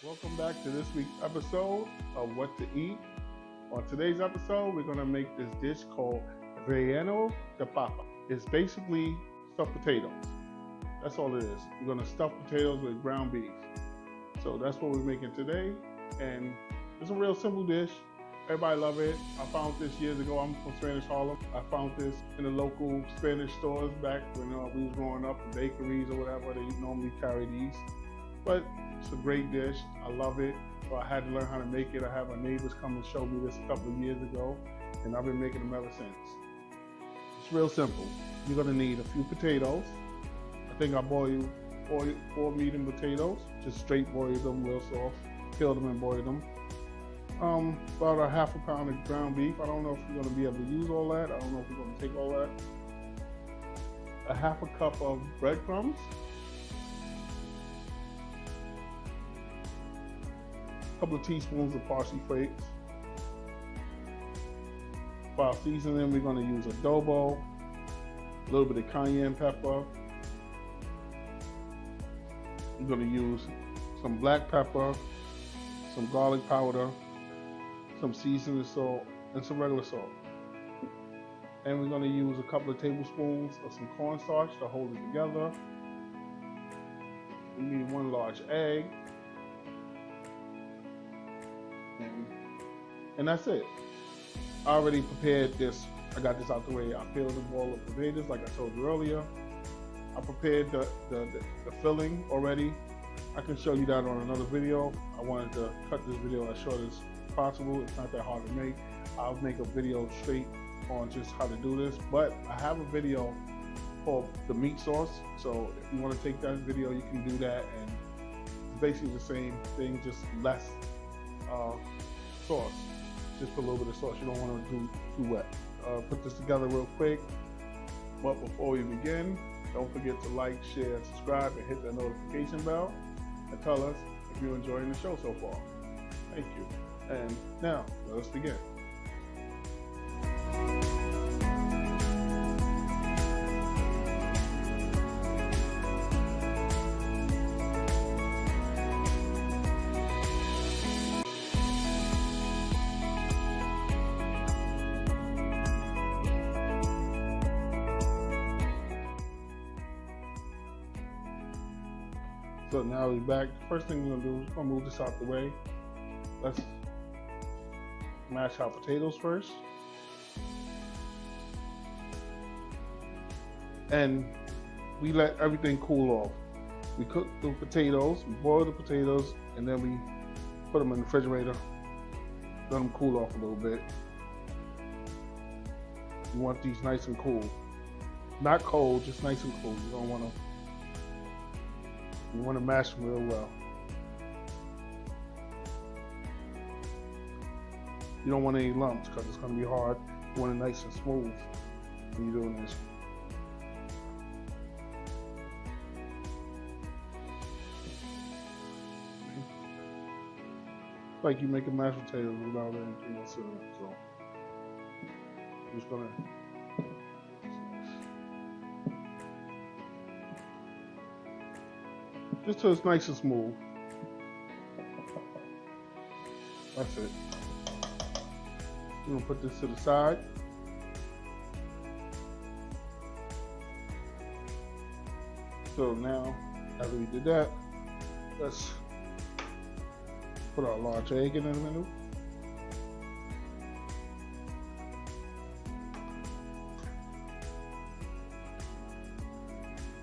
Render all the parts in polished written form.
Welcome back to this week's episode of What to Eat. On today's episode, we're going to make this dish called Rellenos de papa. It's basically stuffed potatoes. That's all it is. We're going to stuff potatoes with ground beef. So that's what we're making today. And it's a real simple dish. Everybody love it. I found this years ago. I'm from Spanish Harlem. I found this in the local Spanish stores back when we was growing up, in bakeries or whatever. They normally carry these. But it's a great dish. I love it. So I had to learn how to make it. I had my neighbors come and show me this a couple of years ago, and I've been making them ever since. It's real simple. You're gonna need a few potatoes. I think I boiled four medium potatoes. Just straight boil them real soft. Peel them and boil them. About a half a pound of ground beef. I don't know if we're gonna be able to use all that. I don't know if we're gonna take all that. A half a cup of breadcrumbs. A couple of teaspoons of parsley flakes. For our seasoning, we're gonna use adobo, a little bit of cayenne pepper. We're gonna use some black pepper, some garlic powder, some seasoning salt, and some regular salt. And we're gonna use a couple of tablespoons of some cornstarch to hold it together. We need 1 large egg. And that's it. I already prepared this. I got this out the way. I peeled and boiled the potatoes like I told you earlier. I prepared the filling already. I can show you that on another video. I wanted to cut this video as short as possible. It's not that hard to make. I'll make a video straight on just how to do this. But I have a video for the meat sauce. So if you want to take that video, you can do that. And it's basically the same thing, just less sauce. Just put a little bit of sauce. You don't want to do too wet. Put this together real quick. But before we begin, don't forget to like, share, subscribe, and hit the notification bell. And tell us if you're enjoying the show so far. Thank you. And now, let us begin. So now we're back. First thing we're gonna do is we're gonna move this out the way. Let's mash our potatoes first. And we let everything cool off. We cook the potatoes, we boil the potatoes, and then we put them in the refrigerator. Let them cool off a little bit. You want these nice and cool. Not cold, just nice and cool. You don't want to mash them real well. You don't want any lumps because it's going to be hard. You want it nice and smooth when you're doing this. It's like you making mashed potatoes without anything else in it. So I'm just going to just so it's nice and smooth. That's it. I'm gonna put this to the side. So now, after we did that, let's put our large egg in the middle.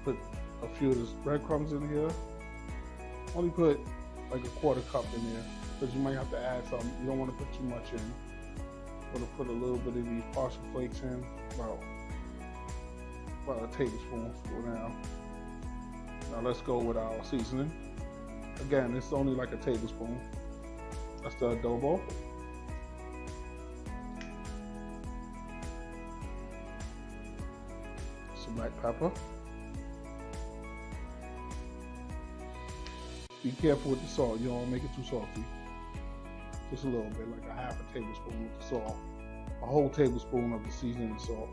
Put a few of these breadcrumbs in here. Only put like a 1/4 cup in there because you might have to add some. You don't want to put too much in. I'm gonna put a little bit of these parsley flakes in, about a tablespoon for now. Now let's go with our seasoning. Again, it's only like a tablespoon. That's the adobo. Some black pepper. Be careful with the salt. You don't want to make it too salty. Just a little bit, like a half a tablespoon with the salt. A whole tablespoon of the seasoning salt.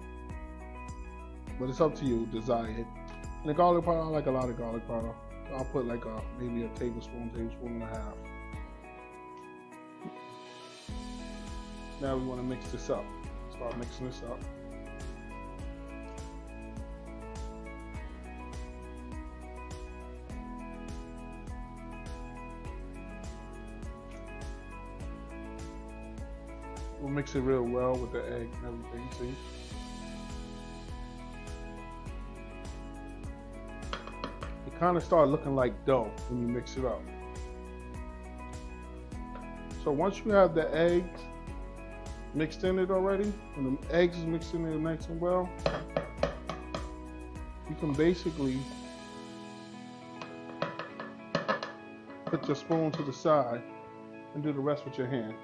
But it's up to you, desired. And the garlic powder, I like a lot of garlic powder. So I'll put like maybe a tablespoon and a half. Now we want to mix this up. Start mixing this up. We'll mix it real well with the egg and everything, see? It kind of starts looking like dough when you mix it up. So once you have the eggs mixed in it already, when the eggs is mixed in it nice and well, you can basically put your spoon to the side and do the rest with your hand.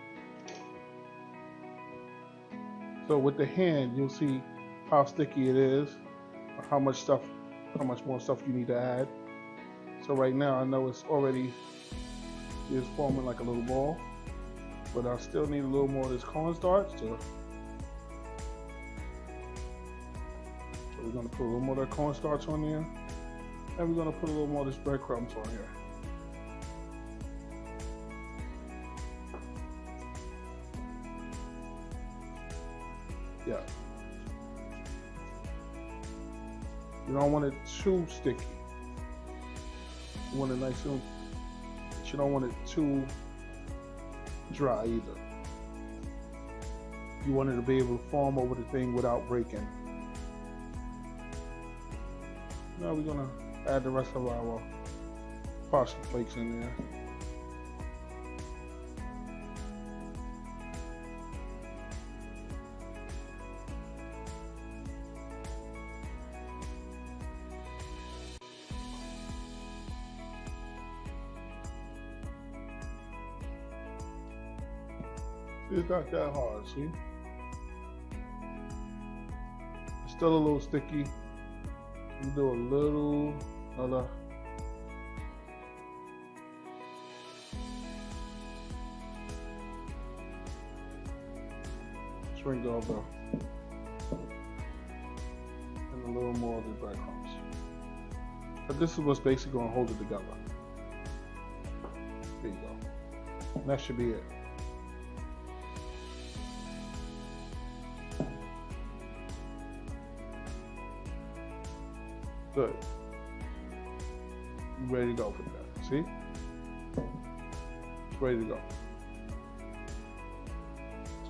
So with the hand, you'll see how sticky it is, or how much more stuff you need to add. So right now, I know it's already is forming like a little ball, but I still need a little more of this cornstarch. So we're gonna put a little more of that cornstarch on there, and we're gonna put a little more of this breadcrumbs on here. Yeah. You don't want it too sticky. You want it nice and, but you don't want it too dry either. You want it to be able to form over the thing without breaking. Now we're gonna add the rest of our parsley flakes in there. It's not that hard, see? It's still a little sticky. We do a little other. Shrink over. And a little more of the breadcrumbs. But this is what's basically going to hold it together. There you go. And that should be it. Good. You're ready to go with that. See? It's ready to go.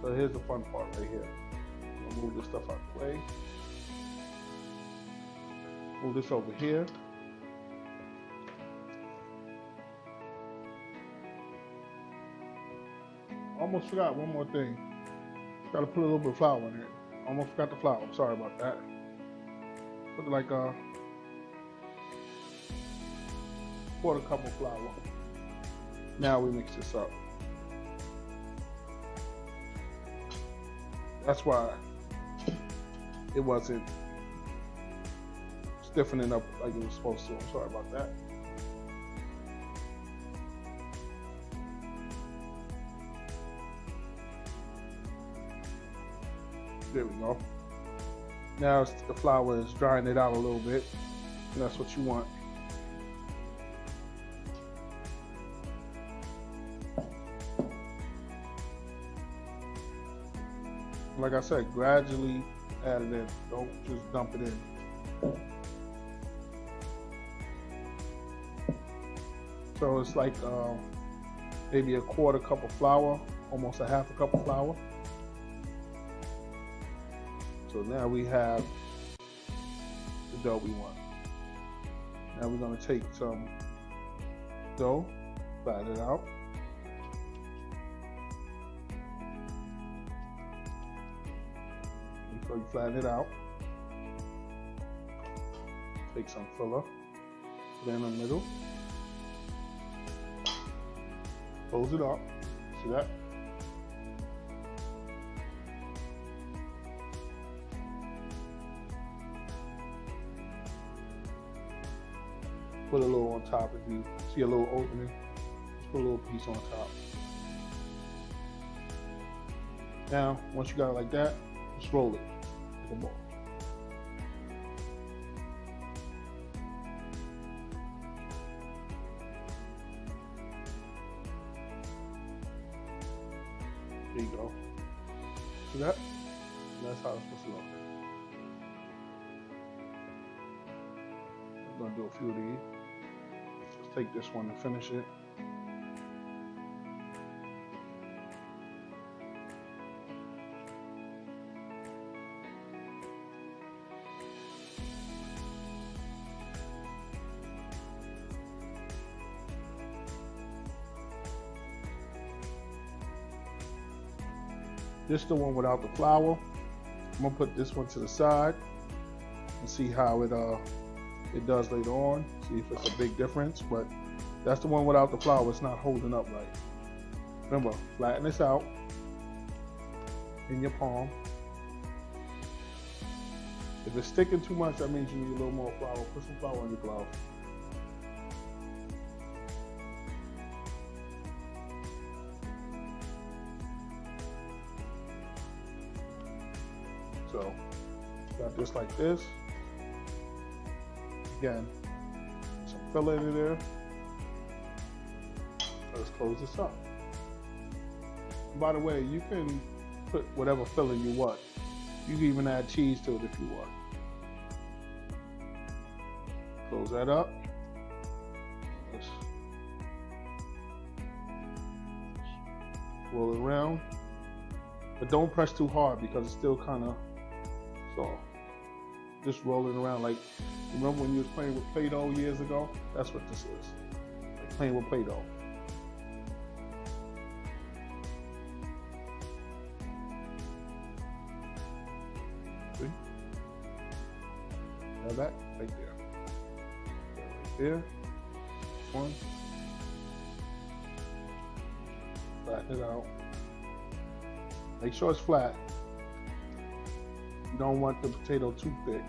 So here's the fun part right here. I'm gonna move this stuff out of the way. Move this over here. Almost forgot one more thing. Gotta put a little bit of flour in it. Almost forgot the flour. I'm sorry about that. Put like a quarter cup of flour. Now we mix this up. That's why it wasn't stiffening up like it was supposed to. I'm sorry about that. There we go. Now the flour is drying it out a little bit, and that's what you want. Like I said, gradually add it in. Don't just dump it in. So it's like maybe a quarter cup of flour, almost a half a cup of flour. So now we have the dough we want. Now we're going to take some dough, flatten it out. So you flatten it out. Take some filler, put it in the middle. Close it up. See that? Put a little on top if you see a little opening. Just put a little piece on top. Now, once you got it like that, just roll it like a ball. There you go. See that? That's how it's supposed to look. I'm gonna do a few of these. Let's take this one and finish it. This is the one without the flour. I'm gonna put this one to the side and see how it does later on. See if it's a big difference, but that's the one without the flour. It's not holding up right. Remember, flatten this out in your palm. If it's sticking too much, that means you need a little more flour. Put some flour on your glove. So, got this like this. Again, some filling in there. Let's close this up. And by the way, you can put whatever filling you want. You can even add cheese to it if you want. Close that up. Let's roll it around. But don't press too hard because it's still kind of soft. Just roll it around like, remember when you was playing with Play-Doh years ago? That's what this is. Like playing with Play-Doh. See? Now that right there. Right there. One. Flatten it out. Make sure it's flat. You don't want the potato too thick.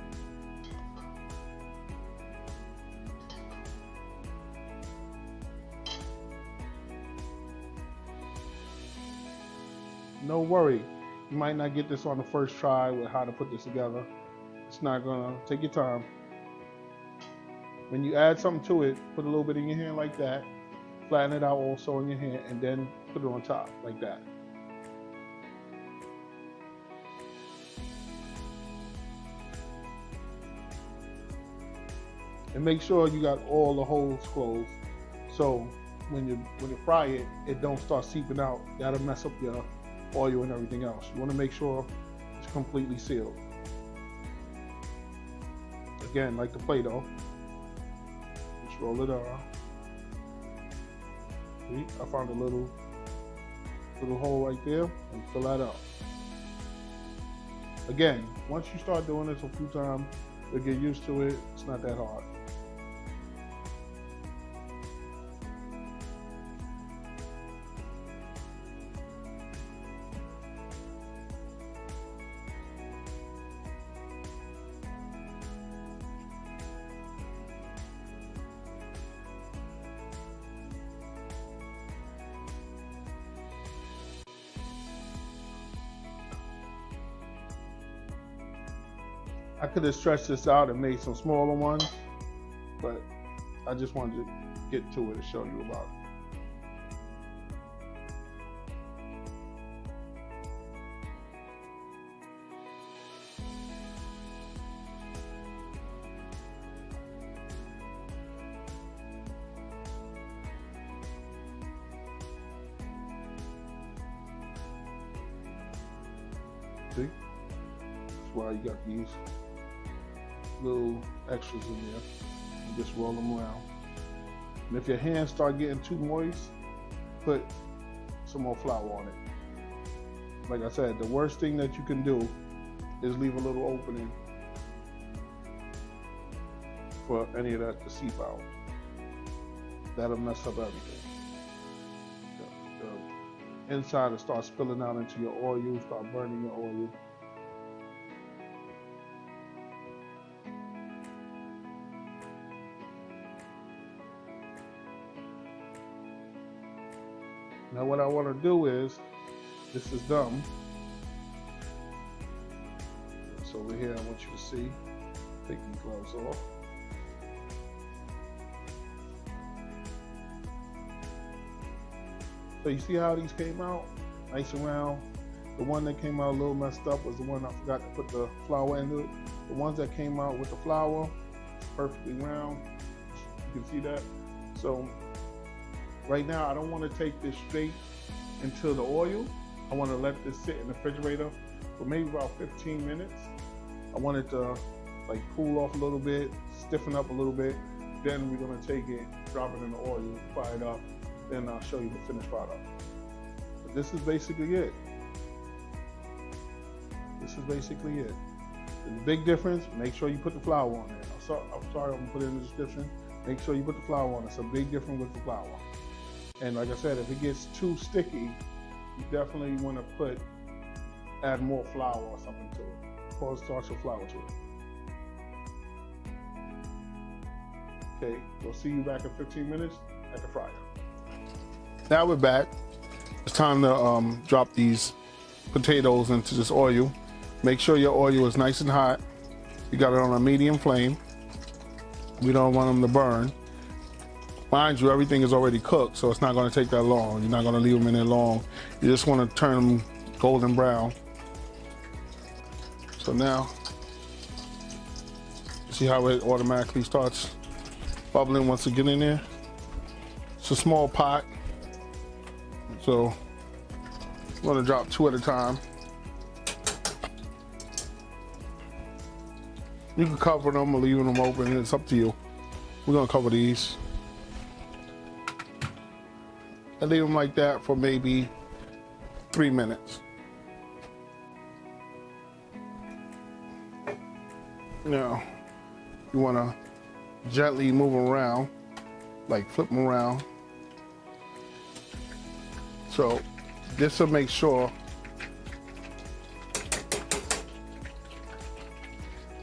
No worry, you might not get this on the first try with how to put this together. It's not gonna, take your time. When you add something to it, put a little bit in your hand like that, flatten it out also in your hand, and then put it on top like that. And make sure you got all the holes closed, so when you fry it, it don't start seeping out. That'll mess up your oil and everything else. You want to make sure it's completely sealed. Again, like the Play-Doh, just roll it around. See, I found a little hole right there, and fill that up. Again, once you start doing this a few times, you'll get used to it. It's not that hard. I could have stretched this out and made some smaller ones, but I just wanted to get to it and show you about it. See? That's why you got these little extras in there. And just roll them around. And if your hands start getting too moist, put some more flour on it. Like I said, the worst thing that you can do is leave a little opening for any of that to seep out. That'll mess up everything. The inside will start spilling out into your oil, start burning your oil. Now what I want to do is, this is done. So over here I want you to see, take these gloves off. So you see how these came out? Nice and round. The one that came out a little messed up was the one I forgot to put the flour into it. The ones that came out with the flour, perfectly round. You can see that. So right now, I don't want to take this straight into the oil. I want to let this sit in the refrigerator for maybe about 15 minutes. I want it to like cool off a little bit, stiffen up a little bit. Then we're gonna take it, drop it in the oil, fry it up. Then I'll show you the finished product. But this is basically it. This is basically it. The big difference, make sure you put the flour on there. I'm sorry, I'm gonna put it in the description. Make sure you put the flour on. It's a big difference with the flour. And like I said, if it gets too sticky, you definitely want to add more flour or something to it. Cornstarch or flour to it. Okay, we'll see you back in 15 minutes at the fryer. Now we're back. It's time to drop these potatoes into this oil. Make sure your oil is nice and hot. You got it on a medium flame. We don't want them to burn. Mind you, everything is already cooked, so it's not going to take that long. You're not going to leave them in there long. You just want to turn them golden brown. So now, see how it automatically starts bubbling once it gets in there? It's a small pot, so I'm going to drop 2 at a time. You can cover them or leave them open, it's up to you. We're going to cover these. And leave them like that for maybe 3 minutes. Now, you want to gently move them around, like flip them around. So this will make sure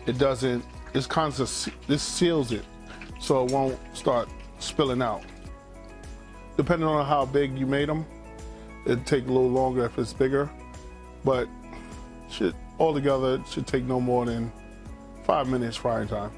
it doesn't, this seals it so it won't start spilling out. Depending on how big you made them, it'd take a little longer if it's bigger, but altogether it should take no more than 5 minutes frying time.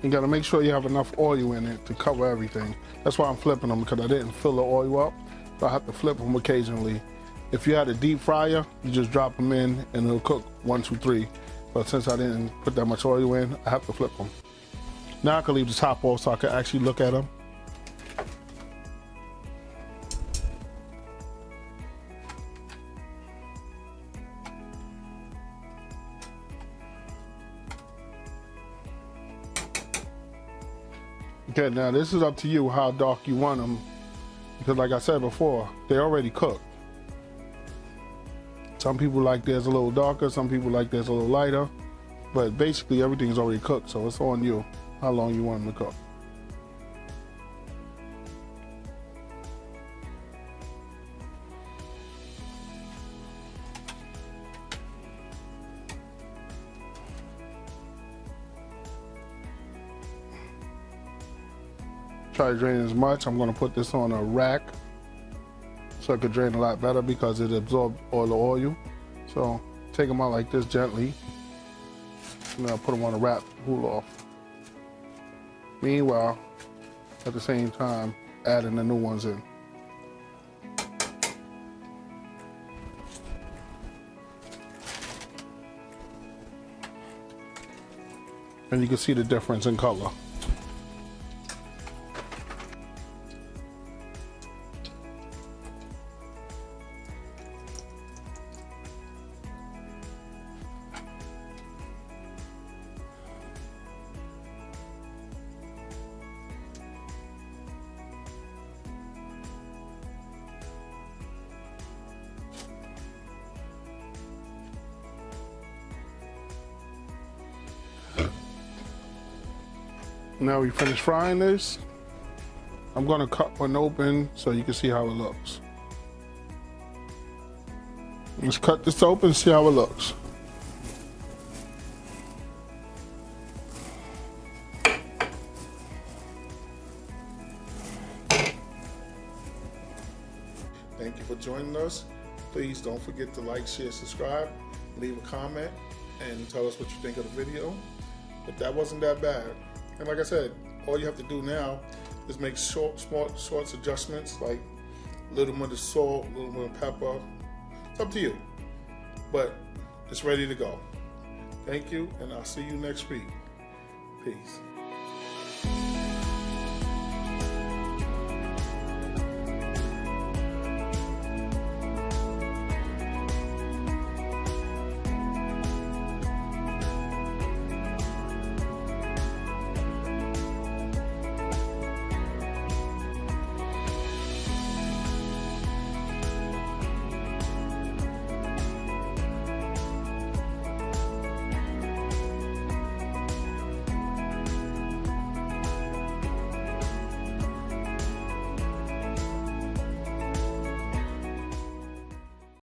You gotta make sure you have enough oil in it to cover everything. That's why I'm flipping them, because I didn't fill the oil up, so I have to flip them occasionally. If you had a deep fryer, you just drop them in and it'll cook 1, 2, 3. But since I didn't put that much oil in, I have to flip them. Now I can leave the top off so I can actually look at them. Okay, now this is up to you how dark you want them, because like I said before, they're already cooked. Some people like theirs a little darker, some people like theirs a little lighter, but basically everything is already cooked, so it's on you how long you want them to cook. Try to drain as much. I'm going to put this on a rack so it could drain a lot better because it absorbed all the oil. So take them out like this gently, and I'll put them on a wrap, cool off. Meanwhile, at the same time, adding the new ones in. And you can see the difference in color. Now we finished frying this. I'm gonna cut one open so you can see how it looks. Let's cut this open, see how it looks. Thank you for joining us. Please don't forget to like, share, subscribe, leave a comment, and tell us what you think of the video. But that wasn't that bad. And like I said, all you have to do now is make short adjustments, like a little bit of salt, a little bit of pepper. It's up to you. But it's ready to go. Thank you, and I'll see you next week. Peace.